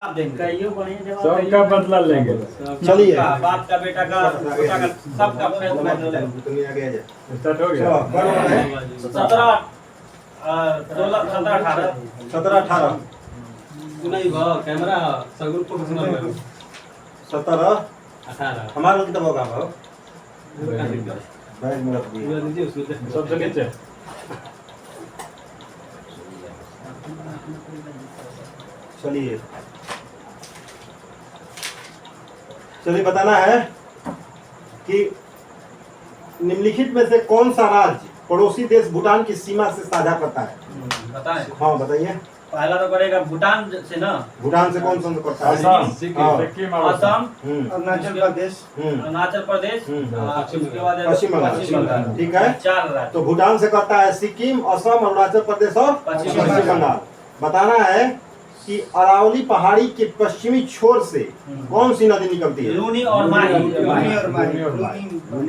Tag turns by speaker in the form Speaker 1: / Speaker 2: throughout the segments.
Speaker 1: सबका बदला लेंगे।
Speaker 2: चलिए
Speaker 3: बाप का बेटा का सबका
Speaker 1: स्टार्ट हो गया।
Speaker 3: 17 16 17 18
Speaker 2: 17
Speaker 3: नहीं भा कैमरा सगुन को
Speaker 2: 17
Speaker 3: 18
Speaker 2: हमारा कितना होगा भाव बैग में रख दिए
Speaker 3: दीजिए उसमें
Speaker 1: सबसे नीचे
Speaker 2: चलिए बताना है कि निम्नलिखित में से कौन सा राज्य पड़ोसी देश भूटान की सीमा से साझा करता है?
Speaker 3: बताएं।
Speaker 2: हाँ बताइए।
Speaker 3: पहला तो करेगा भूटान से ना।
Speaker 2: भूटान से कौन सा करता है?
Speaker 1: असम,
Speaker 3: सिक्किम, असम,
Speaker 2: अरुणाचल प्रदेश,
Speaker 3: अरुणाचल प्रदेश, उसके बाद
Speaker 2: पश्चिम बंगाल। ठीक है,
Speaker 3: 4 राज्य।
Speaker 2: तो भूटान से करता है सिक्किम, असम, अरुणाचल प्रदेश और पश्चिम बंगाल। बताना है कि अरावली पहाड़ी के पश्चिमी छोर से कौन सी नदी निकलती है?
Speaker 3: लूनी और माही।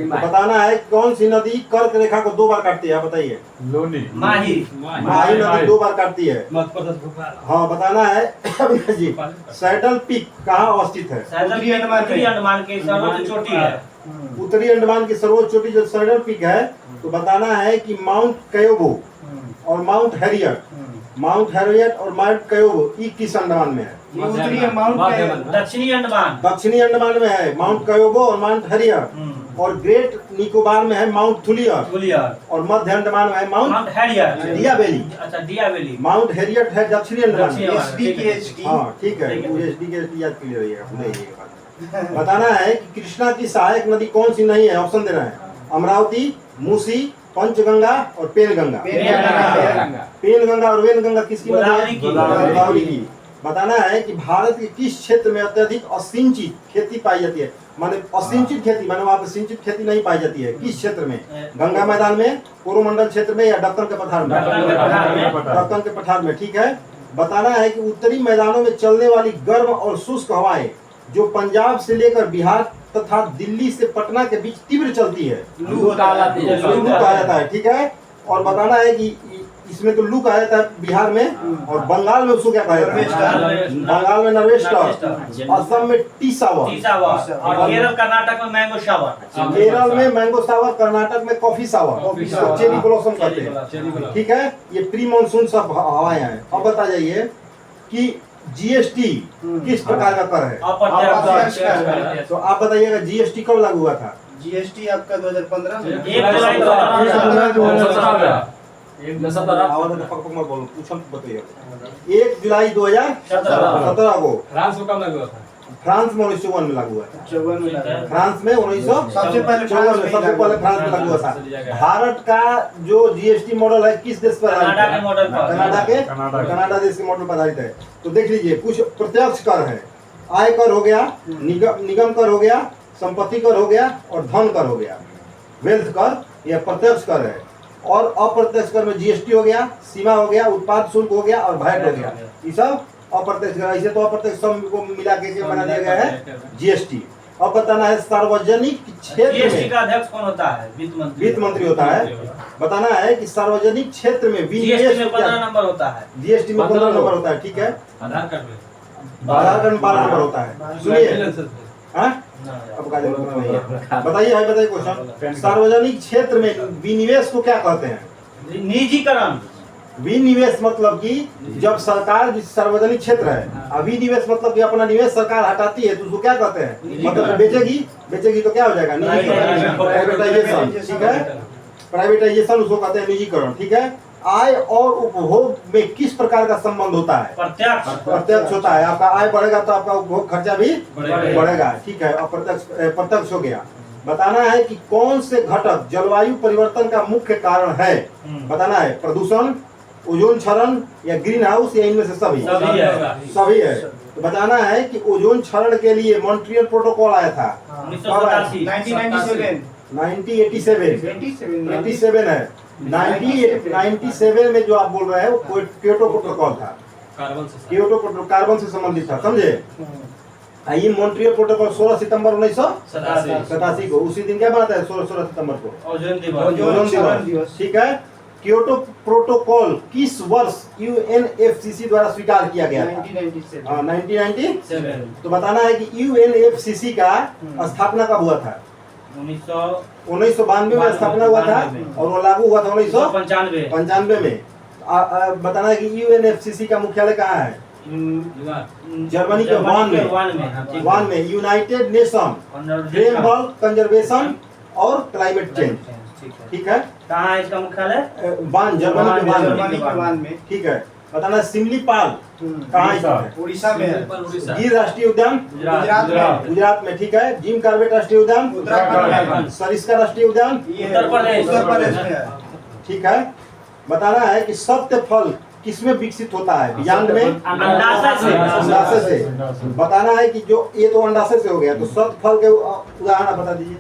Speaker 2: बताना है कौन सी नदी कर्क रेखा को 2 बार काटती है? बताइए।
Speaker 1: लोनी,
Speaker 2: माही नदी 2 बार काटती है। हाँ बताना है जी सैडल पीक कहाँ अवस्थित है?
Speaker 3: उत्तरी अंडमान की सर्वोच्च चोटी है।
Speaker 2: उत्तरी अंडमान की सर्वोच्च चोटी जो सैडल पीक है, तो बताना है कि माउंट कयोबो और माउंट हैरियट और माउंट कयोबो किस अंडमान में है?
Speaker 3: दक्षिणी
Speaker 2: अंडमान में है माउंट कयोबो और माउंट हैरियट, और ग्रेट निकोबार में है माउंट थुलियर, और मध्य अंडमान में है माउंट डियावेली।
Speaker 3: अच्छा डियावेली।
Speaker 2: माउंट हैरियट है दक्षिणी अंडमान में।
Speaker 3: हाँ
Speaker 2: ठीक है, एसडी के याद क्लियर रहिएगा। बताना है कि कृष्णा की सहायक नदी कौन सी नहीं है? ऑप्शन दे रहे हैं, अमरावती, मूसी, पंचगंगा और पेनगंगा। पेनगंगा और वेनगंगा किसकी नदी है? गोदावरी की। बताना है कि भारत के किस क्षेत्र में अत्यधिक असिंचित खेती पाई जाती है? माने असिंचित खेती माने वहाँ पे सिंचित खेती नहीं पाई जाती है। किस क्षेत्र में? गंगा मैदान में, कोरोमंडल क्षेत्र में, या दक्कन के पठार में? दक्कन के पठार में। ठीक है, बताना है कि उत्तरी मैदानों में चलने वाली गर्म और शुष्क हवाएं जो पंजाब से लेकर बिहार तथा दिल्ली से पटना के बीच तीव्र चलती है, लू कहा जाता है। ठीक है, और बताना है कि इसमें तो लू कहा जाता है बिहार में, और बंगाल में उसको क्या कहा जाता है? बंगाल में नर्वेस्टर, असम में टी सावर,
Speaker 3: और केरल कर्नाटक में मैंगो शावर।
Speaker 2: केरल में मैंगो सावर, कर्नाटक में कॉफी सावर, चेरी ब्लॉसम कहते हैं। ठीक है, ये प्री मानसून सब हवाएं हैं। अब बता जाइए कि जीएसटी किस प्रकार का कर है? तो आप बताइएगा जीएसटी कब लागू हुआ था?
Speaker 4: जीएसटी आपका 2015 में
Speaker 3: 1 जुलाई 2017।
Speaker 2: 1 जुलाई 2017 को
Speaker 3: फ्रांस को कब लागू हुआ था?
Speaker 2: फ्रांस में 1954 में लागू हुआ था।
Speaker 4: 54 में
Speaker 2: फ्रांस में 1954
Speaker 4: सबसे पहले
Speaker 2: फ्रांस में लागू हुआ था। भारत का जो जीएसटी मॉडल है किस देश पर आधारित है? कनाडा देश के मॉडल पर आधारित है। तो देख लीजिए, कुछ प्रत्यक्ष कर है, आय कर हो गया, निगम कर हो गया, संपत्ति कर हो गया, और धन कर हो गया। वेल्थ कर यह प्रत्यक्ष कर है, और अप्रत्यक्ष कर में जीएसटी हो गया, सीमा हो गया, उत्पाद शुल्क हो गया, और वैट हो गया। ये सब अप्रत्यक्ष कर। ऐसे तो अप्रत्यक्ष सब को मिला के बना दिया गया है जीएसटी। अब बताना है सार्वजनिक क्षेत्र
Speaker 3: जीएसटी का अध्यक्ष कौन होता है?
Speaker 2: वित्त मंत्री होता है। बताना है कि सार्वजनिक क्षेत्र में
Speaker 3: जीएसटी में 15 नंबर होता है।
Speaker 2: जीएसटी में 15 नंबर होता है। ठीक है,
Speaker 3: आधार कार्ड में
Speaker 2: 12 नंबर होता है। सुनिए, बताइए क्वेश्चन, सार्वजनिक क्षेत्र में विनिवेश को क्या कहते हैं?
Speaker 3: निजीकरण।
Speaker 2: विनिवेश मतलब कि जब सरकार सार्वजनिक क्षेत्र है, अविनिवेश मतलब कि अपना निवेश सरकार हटाती है, तो उसको क्या कहते हैं? मतलब बेचेगी तो क्या हो जाएगा? प्राइवेटाइजेशन। ठीक है, प्राइवेटाइजेशन उसको कहते हैं निजीकरण। ठीक है, आय और उपभोग में किस प्रकार का संबंध होता है? प्रत्यक्ष होता है। आपका आय बढ़ेगा तो आपका उपभोग खर्चा भी बढ़ेगा। ठीक है, प्रत्यक्ष हो गया। बताना है कि कौन से घटक जलवायु परिवर्तन का मुख्य कारण है? बताना है, प्रदूषण, ओजोन क्षरण, या ग्रीन हाउस, या इनमें से सभी है। तो बताना है कि ओजोन क्षरण के लिए मॉन्ट्रियल प्रोटोकॉल आया था 1987 है। 1997 में जो आप बोल रहे हैं वो क्योटो प्रोटोकॉल था। कार्बन से संबंधित था, समझे? ये मॉन्ट्रियल प्रोटोकॉल 16 सितंबर 1987 को, उसी दिन क्या बनाता है? 16 सितंबर को ओजोन दिवस। ठीक है, क्योटो प्रोटोकॉल किस वर्ष यूएनएफसीसी द्वारा स्वीकार किया गया था?
Speaker 4: 1997
Speaker 2: हाँ, 1990।
Speaker 3: 7
Speaker 2: तो बताना है कि यूएनएफसीसी का स्थापना कब हुआ था? 1992 में स्थापना हुआ था और वो लागू हुआ था
Speaker 3: 1995
Speaker 2: 1995 में। बताना है कि यूएनएफसीसी का मुख्यालय कहाँ है? जर्मनी के वान में यूनाइटेड नेशन फ्रेमवर्क कंजर्वेशन और क्लाइमेट चेंज। ठीक है,
Speaker 3: कहाँ है इसका मुख्यालय?
Speaker 2: वान, जर्मनी के वान
Speaker 4: जर्मनी
Speaker 2: में।
Speaker 4: के वान में।
Speaker 2: ठीक है, बताना सिमलीपाल कहाँ है?
Speaker 4: उड़ीसा में है।
Speaker 2: गिर राष्ट्रीय उद्यान
Speaker 4: गुजरात में।
Speaker 2: गुजरात में। ठीक है, जिम कार्बेट राष्ट्रीय उद्यान
Speaker 4: उत्तराखंड में।
Speaker 2: सरिस्का राष्ट्रीय उद्यान
Speaker 4: ये
Speaker 3: उत्तर प्रदेश।
Speaker 4: उत्तर प्रदेश में है।
Speaker 2: ठीक है, बताना है कि सत्य फल किसमें विकसित होता है? बीजांड में, अंडाशय से। बताना है कि जो ये तो अंडाशय से हो गया, तो सत्य फल के उदाहरण आप बता दीजिए।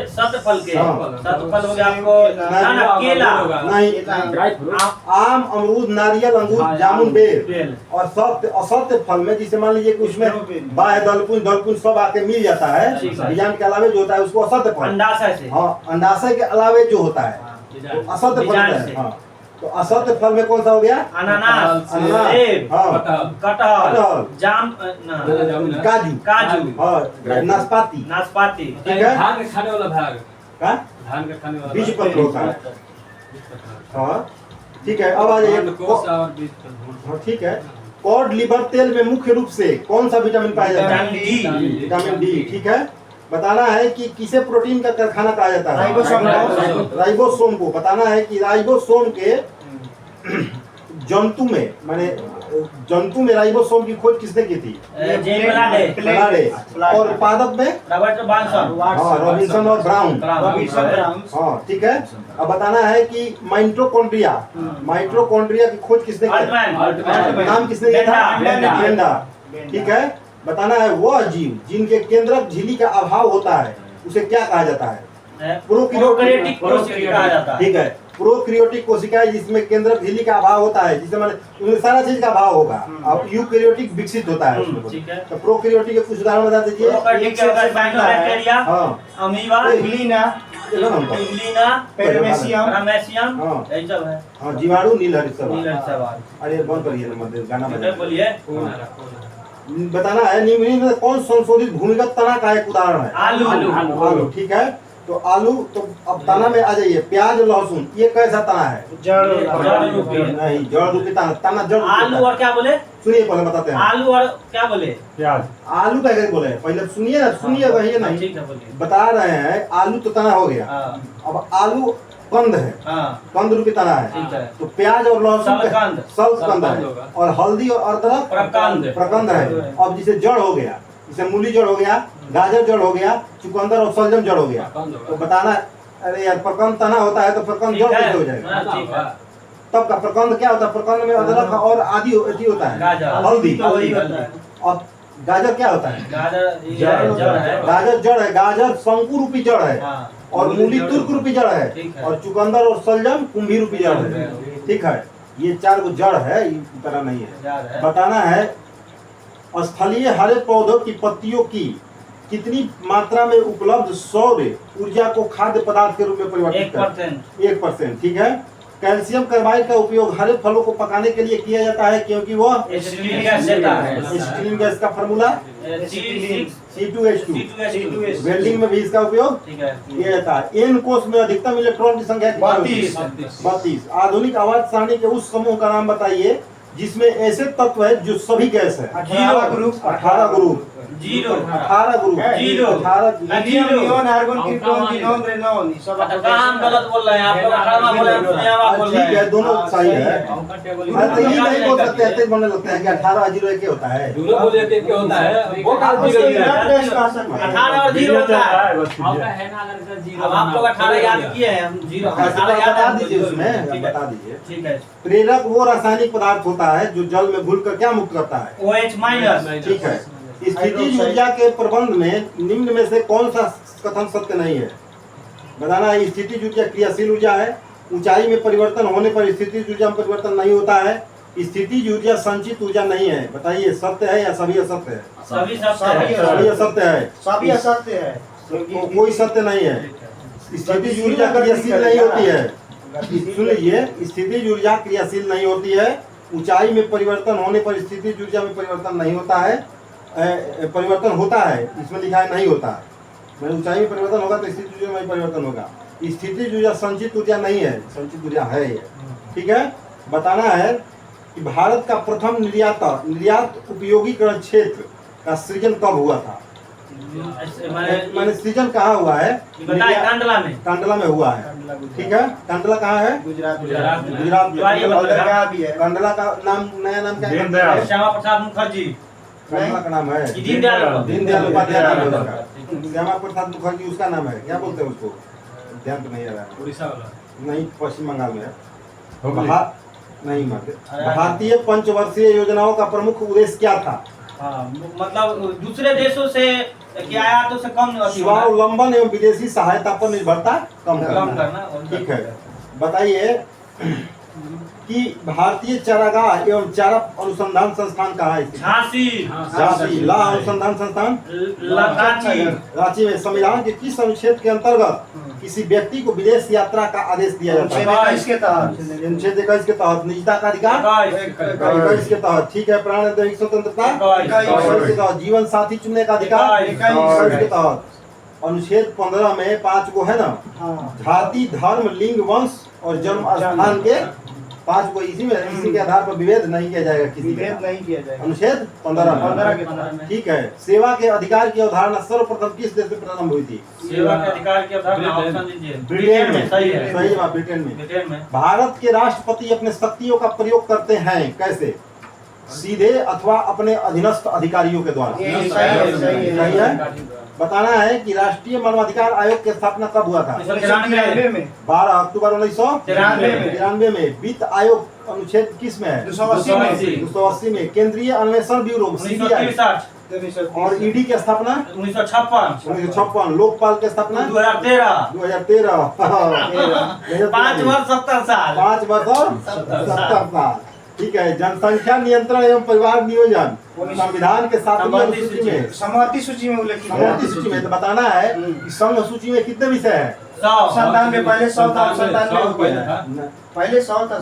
Speaker 3: सतफल के
Speaker 2: हाँ।
Speaker 3: सतफल हो गया आपको ना केला
Speaker 2: नहीं, आम, अमरूद, नारियल, अंगूर, जामुन, बेर। और सत्य असत्य फल में जिसे मान लीजिए कि उसमें बाह्य दलपुंज सब आके मिल जाता है, बीजांड के अलावे जो होता है उसको असत्य फल।
Speaker 3: अंडाशय से।
Speaker 2: हाँ, अंडाशय के अलावे जो होता है तो असत्य फल होता है। हाँ, तो असत्य फल में कौन सा हो गया?
Speaker 3: अनानास,
Speaker 2: अनानास,
Speaker 3: सेब,
Speaker 2: हाँ,
Speaker 3: कटहल, जाम,
Speaker 2: काजू,
Speaker 3: काजू,
Speaker 2: हाँ, नाशपाती।
Speaker 3: नाशपाती।
Speaker 2: ठीक है,
Speaker 1: धान के खाने वाला भाग,
Speaker 2: का
Speaker 1: धान का खाने वाला
Speaker 2: बीज पत्र होता है। हाँ, ठीक है, अब आ जाइए।
Speaker 1: कोस और बीज पत्र।
Speaker 2: हाँ, ठीक है, कॉड लिवर तेल में मुख्य रूप से कौन सा विटामिन पाया जाता है? Vitamin D. ठीक है, बताना है कि किसे प्रोटीन का कारखाना कहा जाता है? राइबोसोम को। बताना है कि राइबोसोम के जंतु में राइबोसोम की खोज किसने की थी? प्लाडे। और पादप में
Speaker 3: रॉबर्ट बानसन।
Speaker 2: हाँ, रॉबिन्सन और ब्राउन। हाँ, ठीक है, अब बताना है कि माइटोकॉन्ड्रिया की खोज किसने की? नाम किसने दिया था? ब्रेंडा। ठीक है, बताना है वह जीव जिनके केंद्रक झिल्ली का अभाव होता है उसे क्या कहा जाता है?
Speaker 3: प्रोकैरियोटिक कोशिका कहा जाता है।
Speaker 2: ठीक है, प्रोकैरियोटिक कोशिकाएं जिसमें केंद्रक झिल्ली का अभाव होता है, जिसमें उनमें सारा चीज का अभाव होगा। अब यूकैरियोटिक विकसित होता है उसमें।
Speaker 3: ठीक है,
Speaker 2: तो प्रोकैरियोटिक के कुछ उदाहरण बता दीजिए।
Speaker 3: प्रोकैरियोटिक के अंदर बैक्टीरिया,
Speaker 2: हाँ,
Speaker 3: अमीबा,
Speaker 4: इग्लिना,
Speaker 3: पैरामेसियम,
Speaker 2: हाँ,
Speaker 3: यही सब है।
Speaker 2: हाँ, जीवाणु, नीलहरी सब।
Speaker 3: सवाल
Speaker 2: अरे बंद करिए ना, गाना बजा।
Speaker 3: बोलिए।
Speaker 2: बताना है निम्नलिखित में कौन संशोधित भूमिगत तना का एक उदाहरण है? आलू। ठीक है, तो आलू, तो अब तना में आ जाइए। प्याज, लहसुन, ये कैसा तना है?
Speaker 3: जड़ रूपी।
Speaker 2: नहीं, जड़ रूपी तना जड़।
Speaker 3: आलू और क्या बोले?
Speaker 2: सुनिए, पहले बताते हैं।
Speaker 3: आलू और क्या बोले?
Speaker 2: प्याज। आलू का कैसे बोले? पहले सुनिए ना, सुनिए वही नहीं।
Speaker 3: ठीक है, बोलिए।
Speaker 2: बता रहे हैं, आलू तो तना हो गया। अब आलू कंद है, कंद रूपी तना है।
Speaker 3: ठीक है।
Speaker 2: तो प्याज और लहसुन सलकंद है, और हल्दी और अदरक प्रकंद है। अब जिसे जड़ हो गया, जैसे मूली जड़ हो गया, गाजर जड़ हो गया, चुकंदर और सलजम जड़ हो गया। तो बताना, अरे यार प्रकंद तना होता है तो प्रकंद जड़ कैसे हो जाएगा? तब का प्रकंद क्या होता है? प्रकंद में अदरक और आदि होता है, हल्दी। अब गाजर क्या होता है? गाजर जड़ है, गाजर शंकु रूपी जड़ है, और मूली तुर्क रूपी जड़ है, और चुकंदर और सलजम कुंभी रूपी जड़ है। ठीक है, ये 4 गो जड़ है, इस तरह नहीं है। बताना है स्थलीय हरे पौधों की पत्तियों की कितनी मात्रा में उपलब्ध सौर ऊर्जा को खाद्य पदार्थ के रूप में परिवर्तित करते हैं? 1%। ठीक है, कैल्शियम कार्बाइड का उपयोग हरे फलों को पकाने के लिए किया जाता है क्योंकि वह एसिटिलीन गैस का फार्मूला C2H2। वेल्डिंग में भी इसका उपयोग किया जाता है। एन कोष में अधिकतम इलेक्ट्रॉन की संख्या 32। आधुनिक आवर्त सारणी के उस समूह का नाम बताइए जिसमें ऐसे तत्व है जो सभी गैस है।
Speaker 4: 18 group.
Speaker 2: 18 group.
Speaker 3: 18
Speaker 2: group.
Speaker 4: 18 neon, argon, krypton, xenon, radon, ये सब
Speaker 3: हम गलत बोल रहे हैं, आप लोग 18वां बोल रहे हैं, आप बोल रहे
Speaker 2: ठीक है, दोनों सही है। तो ये नहीं बोल सकते, ऐसे बोलने लगते हैं कि 18 0 1 होता है।
Speaker 1: दोनों बोले कि क्या होता है? वो
Speaker 4: आप उसको इनर टेस्ट कह सकते हैं।
Speaker 3: 18 और 0 होता है।
Speaker 1: आपका है ना, अगर इधर 0
Speaker 3: अब आप लोग 18 याद किए हैं, हम 0
Speaker 2: बता दीजिए उसमें, बता दीजिए।
Speaker 3: ठीक है।
Speaker 2: प्रेरक वो रासायनिक पदार्थ होता है जो जल में घुलकर क्या मुक्त करता है?
Speaker 3: OH-।
Speaker 2: ठीक है, स्थितिज ऊर्जा के प्रबंध में निम्न में से कौन सा कथन सत्य नहीं है? बताना है। स्थितिज ऊर्जा क्रियाशील ऊर्जा है, ऊंचाई में परिवर्तन होने पर स्थितिज ऊर्जा में परिवर्तन नहीं होता है, स्थितिज ऊर्जा संचित ऊर्जा नहीं है। बताइए, सत्य है या सभी असत्य है?
Speaker 3: सभी असत्य है।
Speaker 4: सभी असत्य है,
Speaker 2: कोई सत्य नहीं है। स्थितिज ऊर्जा क्रियाशील नहीं होती है, सुन लीजिए, स्थितिज ऊर्जा क्रियाशील नहीं होती है। ऊंचाई में परिवर्तन होने पर स्थितिज ऊर्जा में परिवर्तन नहीं होता है, परिवर्तन होता है, इसमें लिखा है नहीं होता है। मैंने ऊंचाई में परिवर्तन होगा तो स्थितिज ऊर्जा में परिवर्तन होगा। स्थितिज ऊर्जा संचित ऊर्जा नहीं है, संचित ऊर्जा है ये। ठीक है, बताना है कि भारत का प्रथम निर्यात उपयोगीकरण क्षेत्र का सृजन कब हुआ था? मैंने सृजन कहाँ हुआ है?
Speaker 3: कांडला में।
Speaker 2: कांडला में हुआ है। ठीक है, कांडला कहाँ है?
Speaker 4: गुजरात
Speaker 2: गुजरात में। कांडला का नाम, नया नाम क्या है?
Speaker 3: श्यामा प्रसाद मुखर्जी।
Speaker 2: कांडला का नाम है
Speaker 3: दीनदयाल
Speaker 2: उपाध्याय नाम है उसका। श्यामा प्रसाद मुखर्जी उसका नाम है, क्या बोलते हैं उसको? ध्यान तो नहीं आ रहा है।
Speaker 1: उड़ीसा वाला
Speaker 2: नहीं, पश्चिम बंगाल में है। नहीं मत। भारतीय पंचवर्षीय योजनाओं का प्रमुख उद्देश्य क्या था?
Speaker 3: मतलब दूसरे देशों से के आयातों से कम
Speaker 2: स्वावलंबन एवं विदेशी सहायता पर निर्भरता कम करना। ठीक है, बताइए कि भारतीय चारागाह एवं चारा अनुसंधान संस्थान कहाँ है? झांसी। ला अनुसंधान संस्थान रांची में। संविधान के किस अनुच्छेद के अंतर्गत किसी व्यक्ति को विदेश यात्रा का आदेश दिया जाता है? अनुच्छेद 21 के तहत। निजता का अधिकार 21 के तहत। ठीक है, प्राण दैहिक स्वतंत्रता 21 के तहत। जीवन साथी चुनने का अधिकार 21 के तहत। अनुच्छेद 15 में 5 को है ना, जाति, धर्म, लिंग, वंश और जन्म स्थान के 5 को इसी के आधार पर विभेद नहीं किया जाएगा, किसी
Speaker 4: विभेद नहीं किया जाएगा।
Speaker 2: अनुच्छेद 15 ठीक है। सेवा के अधिकार की अवधारणा सर्वप्रथम किस देश में प्रारंभ हुई थी?
Speaker 3: सेवा के अधिकार की अवधारणा ऑप्शन दीजिए।
Speaker 2: ब्रिटेन में।
Speaker 3: सही है,
Speaker 2: सही जवाब, ब्रिटेन में। भारत के राष्ट्रपति अपने शक्तियों का प्रयोग करते हैं कैसे? सीधे अथवा अपने अधीनस्थ अधिकारियों के द्वारा। सही है। बताना है कि राष्ट्रीय मानवाधिकार आयोग की स्थापना कब हुआ था?
Speaker 4: 1993 में।
Speaker 2: 12 अक्टूबर 1993 में। वित्त आयोग अनुच्छेद किस में है? 280 में। केंद्रीय अन्वेषण ब्यूरो CBI और ईडी की स्थापना 1956। लोकपाल की स्थापना 2013।
Speaker 3: 5 वर्ष 70 साल।
Speaker 2: 5 वर्ष और 70 साल। ठीक है। जनसंख्या नियंत्रण एवं परिवार नियोजन संविधान के 7वीं अनुसूची में,
Speaker 4: समवर्ती सूची में उल्लेखित है।
Speaker 2: समवर्ती सूची में। तो बताना है कि संघ सूची में कितने विषय है?
Speaker 4: 97। पहले 100 था, 97 पहले 100 था।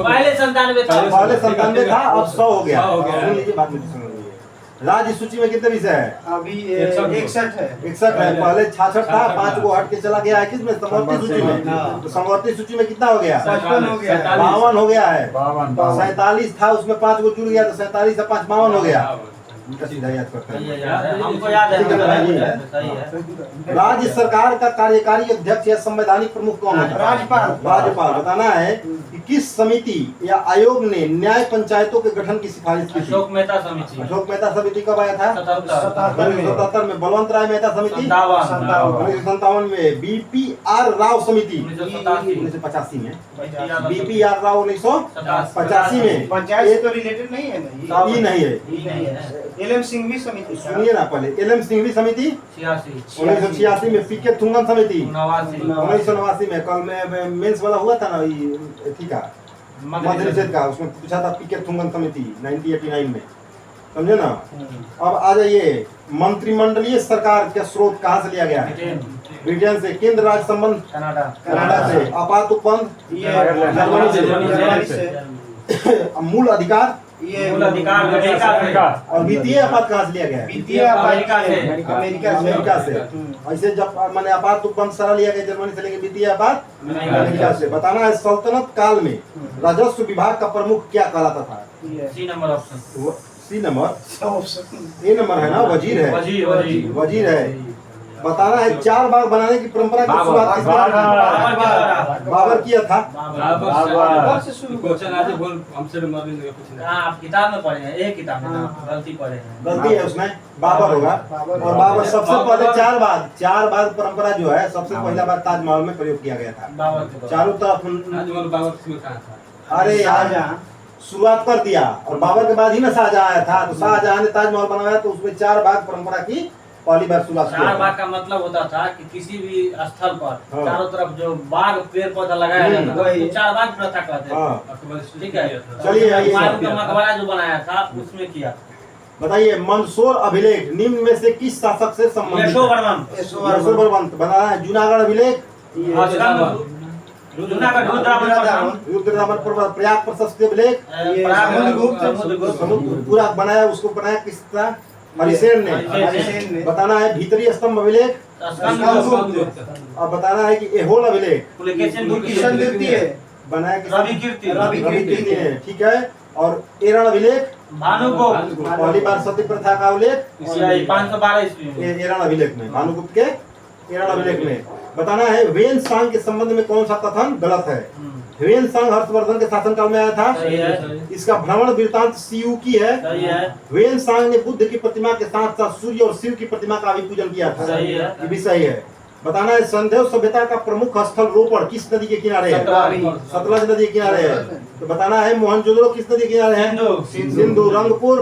Speaker 3: पहले
Speaker 2: 97 था, अब 100 हो गया। सुन लीजिए, बात में सुन लीजिए। राज्य सूची में कितने विषय है?
Speaker 4: अभी 61 है।
Speaker 2: 61 है। पहले 66 था, 5 को हट के चला गया है किसमें? समवर्ती सूची में। तो समवर्ती सूची में कितना हो गया?
Speaker 4: 55 हो गया।
Speaker 2: 52 हो गया है। 47 था, उसमें 5 को जुड़ गया तो 47 से 5 52 हो गया। उनका सीधा याद करते हैं।
Speaker 3: हमको याद है। सही है।
Speaker 2: राज्य सरकार का कार्यकारी अध्यक्ष या संवैधानिक प्रमुख कौन होता है? राज्यपाल। बताना है कि किस समिति या आयोग ने न्याय पंचायतों के गठन की सिफारिश की थी?
Speaker 3: अशोक मेहता समिति।
Speaker 2: अशोक मेहता समिति कब आया था? 1977 में। बलवंत राय मेहता समिति 1957 में। BPR राव समिति 1985 में। BPR राव 1985 में।
Speaker 4: पंचायत से तो रिलेटेड नहीं है ना?
Speaker 2: ये नहीं है।
Speaker 4: LM सिंघवी समिति।
Speaker 2: सुनिए ना पहले। LM सिंघवी समिति 1986 में। PK थुंगन समिति 1989 में। कल में मेंस वाला हुआ था ना, ये ठीक है, मध्य निषेध का, उसमें पूछा था PK थुंगन समिति 1989 में। समझे ना? अब आ जाइए, मंत्रिमंडलीय सरकार का स्रोत कहाँ से लिया गया है? ब्रिटेन से। केंद्र राज्य संबंध कनाडा से। आपात उपबंध जर्मनी से। मूल अधिकार और वित्तीय आपात कहाँ से लिया गया है?
Speaker 4: वित्तीय
Speaker 2: अमेरिका से। ऐसे जब मैंने आपात उपबंध सारा लिया गया जर्मनी से, लेके वित्तीय आपात अमेरिका से। बताना है सल्तनत काल में राजस्व विभाग का प्रमुख क्या कहलाता था?
Speaker 3: C number option.
Speaker 2: C number. A number है ना, वजीर है। वजीर है। बताना है 4 बाग बनाने की परंपरा की शुरुआत किसने की? बाबर किया था।
Speaker 1: क्वेश्चन आज बोल हमसे कुछ
Speaker 3: आप किताब में पढ़े हैं, एक किताब में गलती पढ़े हैं।
Speaker 2: गलती है उसमें, बाबर होगा। और बाबर सबसे पहले 4 बाग परंपरा जो है सबसे पहला बार ताजमहल में प्रयोग किया गया था। चारों तरफ। अरे यार, शुरुआत कर दिया और बाबर के बाद ही ना शाहजहां आया था। तो शाहजहां ने ताजमहल बनाया तो उसमें 4 बाग परंपरा की पहली बार शुरुआत किया।
Speaker 3: 4 बाग का मतलब होता था कि किसी भी स्थल पर चारों तरफ जो बाग पेड़ पौधा लगाया जाता था, तो 4 बाग प्रथा कहते हैं। ठीक है।
Speaker 2: चलिए,
Speaker 3: मकबरा जो बनाया था उसमें किया।
Speaker 2: बताइए, मंदसौर अभिलेख निम्न में से किस शासक से संबंधित?
Speaker 3: यशोवर्मन।
Speaker 2: बना है। जूनागढ़ अभिलेख
Speaker 3: जूनागढ़ रुद्रावन
Speaker 2: रुद्रदामन पर्वत, प्रयाग प्रशस्त अभिलेख, समुद्र पूरा बनाया, उसको बनाया किस तरह? हरिसेन ने। बताना है भीतरी स्तंभ अभिलेख, और बताना है कि एहोल अभिलेख बनाया किसने? रवि कीर्ति ने। ठीक है। और एरण अभिलेख,
Speaker 3: भानुगुप्त
Speaker 2: पहली बार सती प्रथा का उल्लेख
Speaker 3: 512 ईस्वी में
Speaker 2: एरण अभिलेख में, भानुगुप्त के एरण अभिलेख में। बताना है ह्वेन सांग के संबंध में कौन सा कथन गलत है? ह्वेन सांग हर्षवर्धन के शासनकाल में आया था।
Speaker 3: सही है।
Speaker 2: इसका भ्रमण वृत्तांत सीयू की है।
Speaker 3: सही है।
Speaker 2: ह्वेन सांग ने बुद्ध की प्रतिमा के साथ साथ सूर्य और शिव की प्रतिमा का भी पूजन किया था।
Speaker 3: सही है।
Speaker 2: ये भी सही है। बताना है संदेव सभ्यता का प्रमुख स्थल रोपड़ किस नदी के किनारे है? सतलज नदी के किनारे है। तो बताना है मोहनजोदड़ो किस नदी के किनारे है? सिंधु। रंगपुर,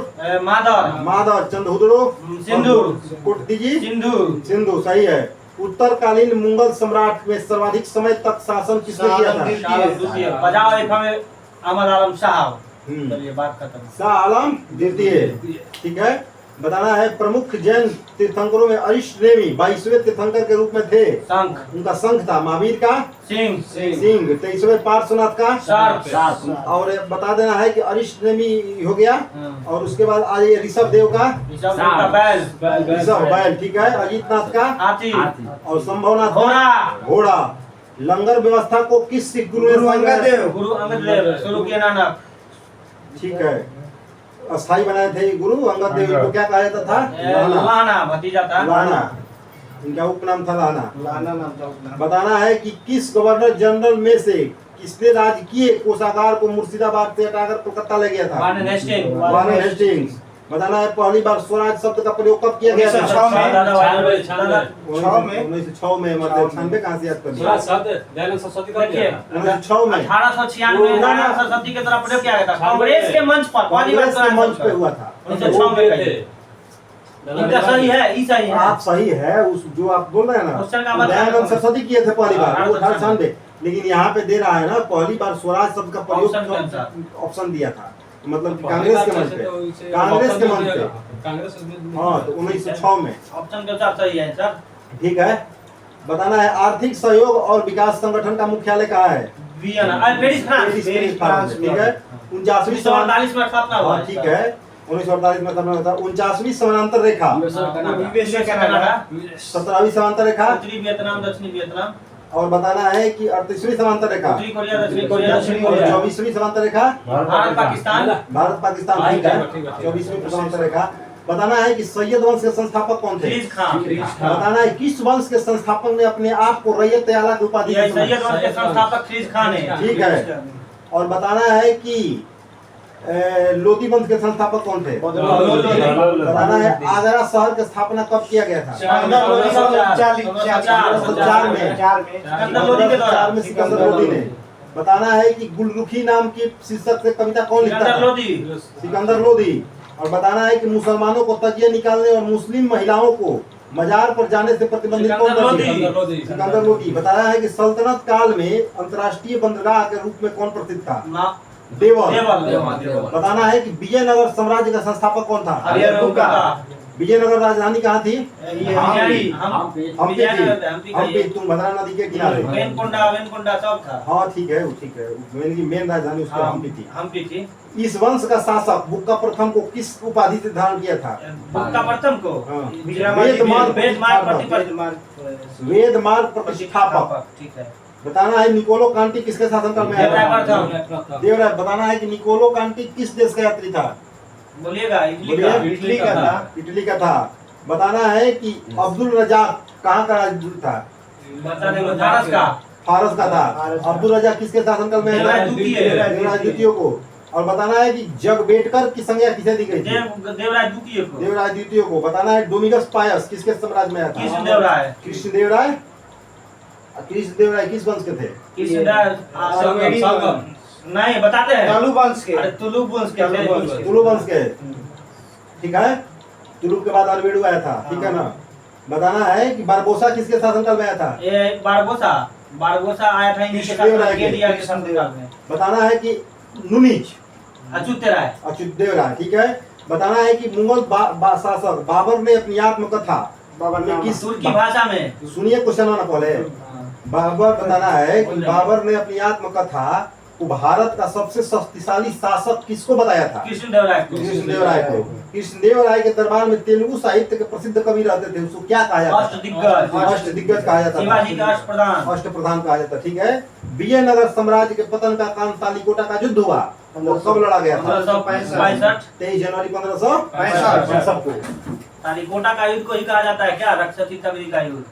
Speaker 2: मादर, चंदहुदड़ो,
Speaker 3: सिंधु,
Speaker 2: कोटदीजी,
Speaker 3: सिंधु।
Speaker 2: सही है। उत्तरकालीन मुगल सम्राट में सर्वाधिक समय तक शासन किसने किया था?
Speaker 3: बजाओ एक हमें अहमद आलम शाह। चलिए बात खत्म।
Speaker 2: शाह आलम द्वितीय। ठीक है। बताना है प्रमुख जैन तीर्थंकरों में अरिष्ट नेमी 22वें तीर्थंकर के रूप में थे।
Speaker 3: शंख,
Speaker 2: उनका शंख था। महावीर का
Speaker 3: सिंह,
Speaker 2: 23वें पार्श्वनाथ का
Speaker 3: सर्प।
Speaker 2: और बता देना है कि अरिष्ट नेमी हो गया। और उसके बाद आज ये ऋषभ देव का ऋषभ बैल। ठीक है। अजीतनाथ का
Speaker 3: हाथी
Speaker 2: और संभवनाथ का घोड़ा। लंगर व्यवस्था को किस सिख गुरु ने
Speaker 3: गुरु अंगद देव शुरू किया नानक।
Speaker 2: ठीक है। अस्थाई बनाए थे गुरु अंगद देव को। क्या कहा जाता था?
Speaker 3: लाना भतीजा था।
Speaker 2: लाना, इनका उपनाम था लाना।
Speaker 4: नाम था।
Speaker 2: बताना है कि किस गवर्नर जनरल में से किसने राजकीय कोषागार को मुर्शिदाबाद से हटाकर कोलकाता ले गया था?
Speaker 3: Warren Hastings.
Speaker 2: Warren Hastings. बताना है पहली बार स्वराज शब्द का प्रयोग कब किया गया था?
Speaker 4: 1906
Speaker 2: में। मतलब 96 कहाँ से याद कर लिया? 1906 में
Speaker 3: 1896 सरस्वती के तरफ प्रयोग किया गया था। कांग्रेस के मंच पर पहली बार
Speaker 2: कांग्रेस के मंच पे हुआ था।
Speaker 3: 1906 में। इनका सही है, ई सही है।
Speaker 2: आप सही है। उस जो आप बोल रहे हैं
Speaker 3: क्वेश्चन का
Speaker 2: ना,
Speaker 3: मतलब-
Speaker 2: दयानंद सरस्वती किए थे पहली बार 1896। लेकिन यहाँ पे दे रहा है ना पहली बार स्वराज शब्द का प्रयोग
Speaker 3: ऑप्शन के अनुसार।
Speaker 2: ऑप्शन दिया था। मतलब कांग्रेस के मंच पे, कांग्रेस के मंच पे। हाँ, तो 1906 में।
Speaker 3: ऑप्शन के अनुसार सही है सर।
Speaker 2: ठीक है। बताना है आर्थिक सहयोग और विकास संगठन का मुख्यालय कहाँ है?
Speaker 3: Vienna, Paris, France.
Speaker 2: Paris, France. ठीक है। 49वीं
Speaker 3: 1948 में स्थापना हुआ।
Speaker 2: ठीक है। 1948 में स्थापना हुआ था। 49वीं समानांतर रेखा, 17वीं समानांतर रेखा,
Speaker 3: उत्तरी वियतनाम, दक्षिणी वियतनाम।
Speaker 2: और बताना है कि 38वीं समानांतर रेखा,
Speaker 3: उत्तरी कोरिया, दक्षिणी कोरिया,
Speaker 2: 24वीं समानांतर रेखा,
Speaker 3: भारत पाकिस्तान।
Speaker 2: भारत पाकिस्तान। ठीक है। 24वीं समानांतर रेखा। बताना है कि सैयद वंश के संस्थापक कौन थे?
Speaker 3: खिलीज खान।
Speaker 2: बताना है किस वंश के संस्थापक ने अपने आप को रैयत आला की उपाधि दी?
Speaker 3: सैयद वंश के संस्थापक खिलीज खान है।
Speaker 2: ठीक है। और बताना है कि लोधी वंश के संस्थापक कौन थे? बताना है आगरा शहर की स्थापना कब किया गया था? 1904 में। 1904 में सिकंदर लोधी ने। बताना है कि गुलरुखी नाम की शीर्षक से कविता कौन लिखता था? सिकंदर लोधी। और बताना है कि मुसलमानों को तजिया निकालने और मुस्लिम महिलाओं को मजार पर जाने से प्रतिबंधित कौन था? सिकंदर लोधी। बताया है कि सल्तनत काल में अंतर्राष्ट्रीय बंदरगाह के रूप में कौन प्रसिद्ध था? देवल। बताना है कि विजयनगर साम्राज्य का संस्थापक कौन था? विजयनगर राजधानी कहाँ थी? हम्पी, तुंगभद्रा नदी के किनारे।
Speaker 3: वेनकोंडा सब था।
Speaker 2: हाँ ठीक है, ठीक है। मेन राजधानी उसकी हम्पी थी।
Speaker 3: थी।
Speaker 2: इस वंश का शासक बुक्का प्रथम को किस उपाधि से धारण किया था?
Speaker 3: बुक्का प्रथम को
Speaker 2: वेद मार्ग प्रतिष्ठापक।
Speaker 3: ठीक है।
Speaker 2: बताना है निकोलो कांटी किसके शासनकाल में आया था? देवराय। बताना है कि निकोलो कांटी किस देश का यात्री था?
Speaker 3: बोलिएगा।
Speaker 2: इटली का था। इटली का था। बताना है कि अब्दुल रजाक कहाँ का राजदूत था? फारस का था। अब्दुल रजाक किसके शासनकाल में है? देवराय द्वितीय को। और बताना है कि जगबेटकर की संज्ञा किसे दी गई थी?
Speaker 3: देवराय द्वितीय को।
Speaker 2: देवराय द्वितीय को। बताना है डोमिगस पायस किसके साम्राज्य में आया था?
Speaker 3: कृष्णदेवराय।
Speaker 2: कृष्णदेवराय। कृष्णदेवराय किस वंश के थे?
Speaker 3: नहीं बताते हैं।
Speaker 4: तुलु वंश के।
Speaker 3: तुलु वंश के।
Speaker 2: तुलु वंश के। ठीक है। तुलु के बाद अरवेडू आया था। ठीक है ना। बताना है कि बारबोसा किसके शासनकाल में आया था?
Speaker 3: ये बारबोसा आया था इनके शासनकाल में।
Speaker 2: बताना है कि नुनिच
Speaker 3: अच्युत
Speaker 2: राय। ठीक है। बताना है कि मुगल शासक बाबर ने अपनी आत्मकथा
Speaker 4: बाबर
Speaker 2: में किस
Speaker 3: तुर्की भाषा में।
Speaker 2: सुनिए क्वेश्चन ना पहले। बाबर बताना है कि बाबर ने अपनी आत्मकथा को भारत का सबसे शक्तिशाली शासक किसको बताया था?
Speaker 3: कृष्णदेवराय को।
Speaker 2: कृष्णदेवराय को। कृष्णदेवराय के दरबार में तेलुगु साहित्य के प्रसिद्ध कवि रहते थे, उसको क्या कहा जाता?
Speaker 3: अष्टदिग्गज।
Speaker 2: अष्टदिग्गज कहा जाता
Speaker 3: शिवाजी का अष्टप्रधान।
Speaker 2: अष्टप्रधान कहा जाता, ठीक है। विजयनगर साम्राज्य के पतन का कारण तालीकोटा का युद्ध हुआ, वो कब लड़ा गया था?
Speaker 3: 1565।
Speaker 2: 23 जनवरी 1565 को।
Speaker 3: तालीकोटा का युद्ध को ही कहा जाता है क्या? रक्षसी तगरी का युद्ध।